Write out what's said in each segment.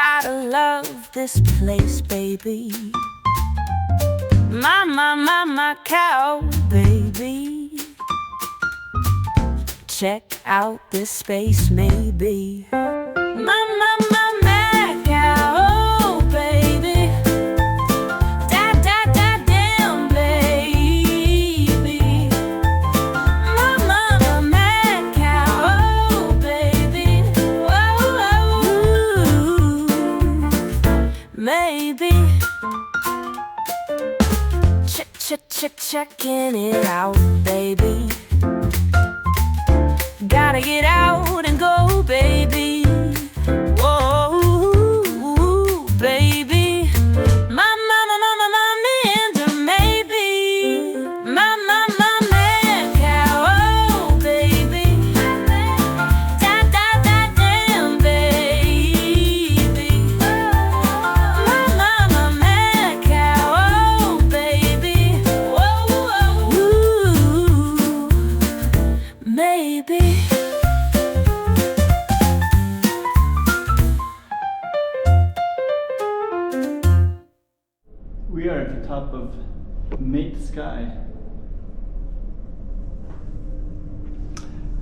gotta love this place, baby. My cow, baby. Check out this space, maybe. My Macau, baby. Damn, baby. My Macau, baby. Whoa, maybe. Checking it out, baby. Gotta get out and go, baby. Whoa, baby. My Minda, maybe. My Macau, baby. Damn, baby. My Macau, baby. Whoa, maybe. We are at the top of Mate Sky.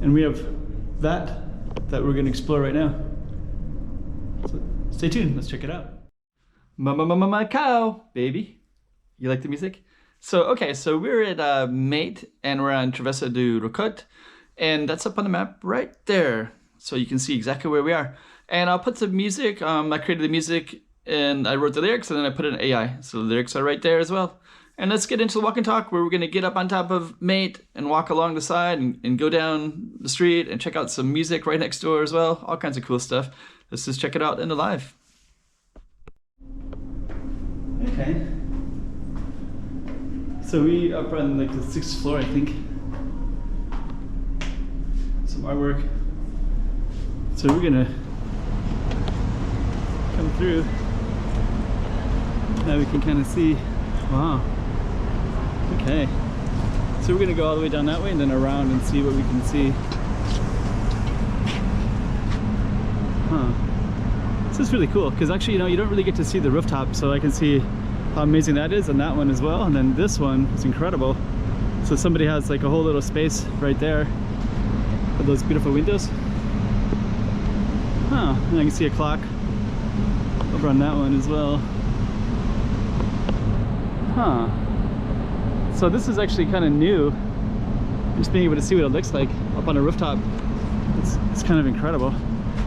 And we have that we're going to explore right now. So stay tuned, let's check it out. Macau, baby. You like the music? So we're at Mate and we're on Travessa du Roquete, and that's up on the map right there. So you can see exactly where we are. And I'll put some music, I created the music and I wrote the lyrics and then I put it in AI. So the lyrics are right there as well. And let's get into the walk and talk where we're gonna get up on top of Mate and walk along the side and go down the street and check out some music right next door as well. All kinds of cool stuff. Let's just check it out in the live. Okay. So we up on like the 6th floor, I think. Some artwork. So we're gonna come through. Now we can kind of see, wow. Okay. So we're gonna go all the way down that way and then around and see what we can see. Huh. This is really cool because actually, you don't really get to see the rooftop, so I can see how amazing that is, and that one as well. And then this one is incredible. So somebody has like a whole little space right there with those beautiful windows. Huh. And I can see a clock over on that one as well. Huh. So this is actually kind of new. Just being able to see what it looks like up on a rooftop. It's kind of incredible.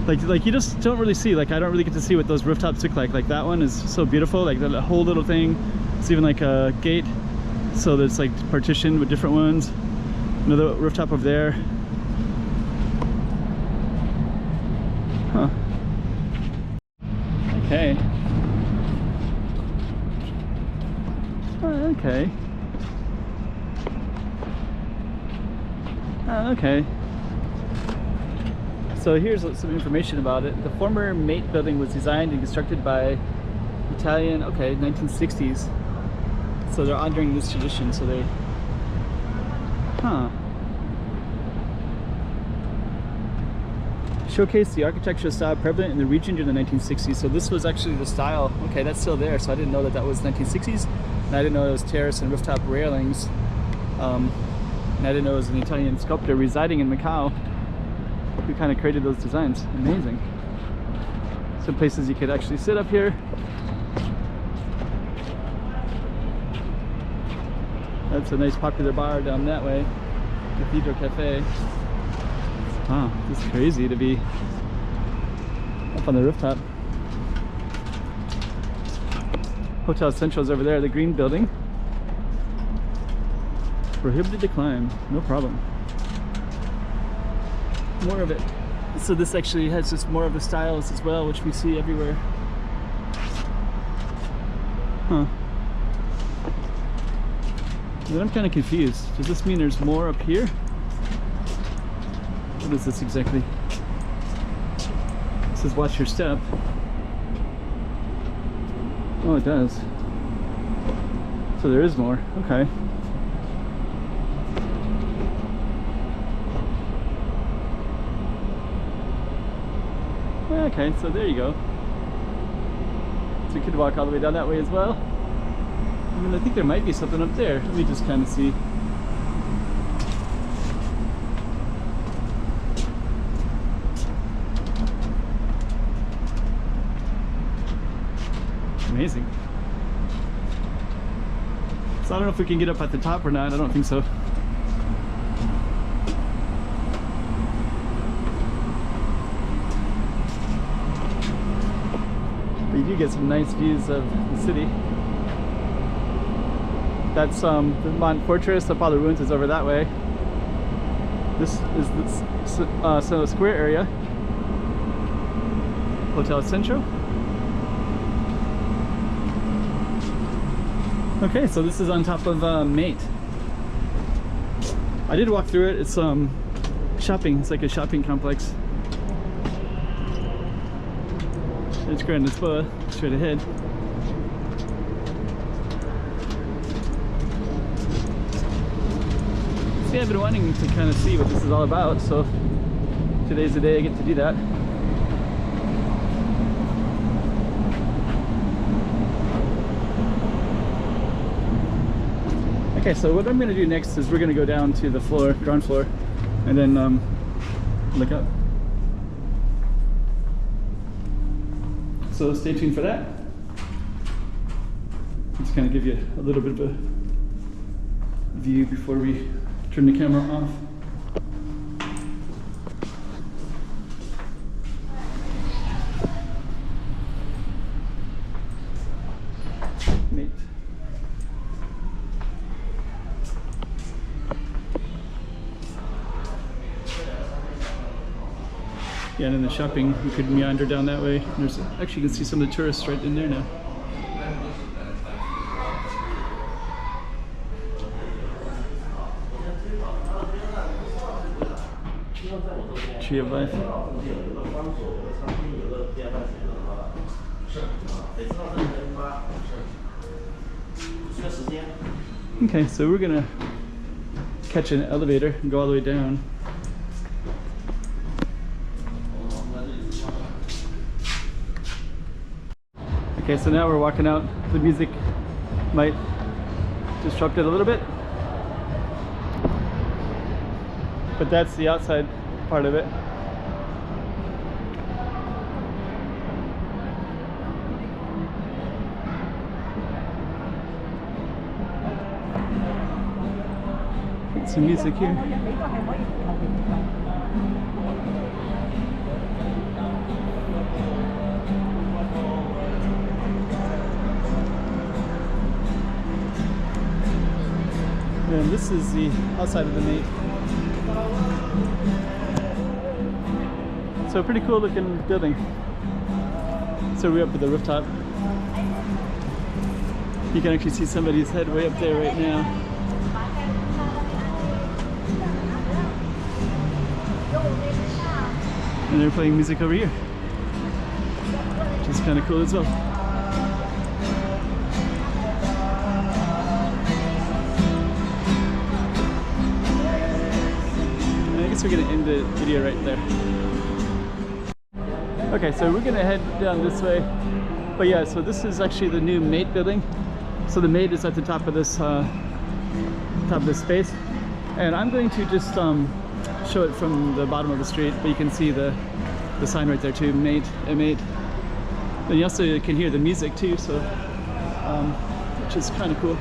Like you just don't really see, like I don't really get to see what those rooftops look like. Like that one is so beautiful, like the whole little thing. It's even like a gate, so there's like partitioned with different ones. Another rooftop over there. Huh. Okay. Okay. Okay. So here's some information about it. The former Mate building was designed and constructed by Italian, 1960s. So they're honoring this tradition, so they, showcase the architectural style prevalent in the region during the 1960s. So this was actually the style. Okay, that's still there. So I didn't know that was 1960s. And I didn't know it was terrace and rooftop railings. And I didn't know it was an Italian sculptor residing in Macau who kind of created those designs. Amazing. Some places you could actually sit up here. That's a nice popular bar down that way. Cathedral Cafe. Wow, this is crazy to be up on the rooftop. Hotel Central's over there, the green building. Prohibited to climb, no problem. More of it. So this actually has just more of the styles as well, which we see everywhere. Huh. Then I'm kind of confused. Does this mean there's more up here? What is this exactly? It says watch your step. Oh, it does. So there is more. Okay. Okay, so there you go. So we could walk all the way down that way as well. I mean, I think there might be something up there. Let me just kind of see. Amazing. So I don't know if we can get up at the top or not. I don't think so. But you do get some nice views of the city. That's the Mont Fortress. Up all the ruins is over that way. This is the Senado Square area. Hotel Centro. Okay, so this is on top of Mate. I did walk through it. It's shopping. It's like a shopping complex. It's Grand Lisboa, straight ahead. See, I've been wanting to kind of see what this is all about, so today's the day I get to do that. Okay, so what I'm going to do next is we're going to go down to the floor, ground floor, and then look up. So stay tuned for that. Just kind of give you a little bit of a view before we turn the camera off. Mate. Yeah, and then the shopping, we could meander down that way. There's actually, you can see some of the tourists right in there now. Tree of Life. Okay, so we're gonna catch an elevator and go all the way down. Okay, so now we're walking out. The music might disrupt it a little bit, but that's the outside part of it. Get some music here. And this is the outside of the Mate. So pretty cool looking building. So we're up at the rooftop. You can actually see somebody's head way up there right now. And they're playing music over here, which is kind of cool as well. We're gonna end the video right there. Okay, so we're gonna head down this way. But yeah, so this is actually the new Mate building. So the Mate is at the top of this space, and I'm going to just show it from the bottom of the street. But you can see the sign right there too, Mate, M8. And you also can hear the music too, so which is kind of cool.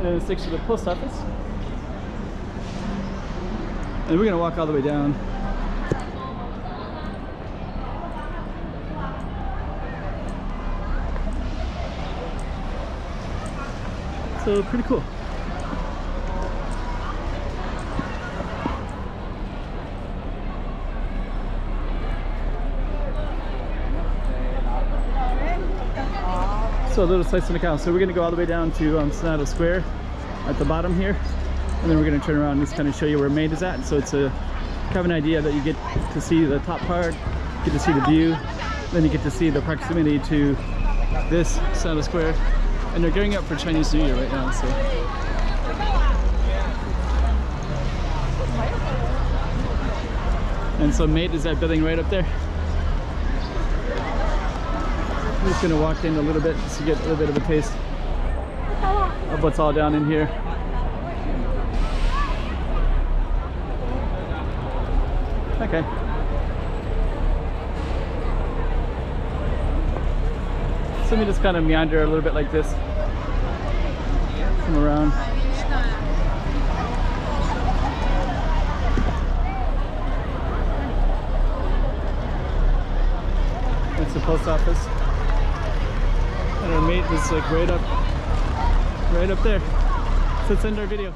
And it's next to the post office. And we're gonna walk all the way down. So pretty cool. So a little slice of Macau. So we're gonna go all the way down to Senado Square at the bottom here. And then we're going to turn around and just kind of show you where Mate is at. So it's a kind of an idea that you get to see the top part, get to see the view, then you get to see the proximity to this Senado Square. And they're gearing up for Chinese New Year right now. So. And so Mate is that building right up there. I'm just gonna walk in a little bit just to get a little bit of a taste of what's all down in here. Okay. So let me just kind of meander a little bit like this. Come around. That's the post office. And our mate is like right up there. So let's end our video.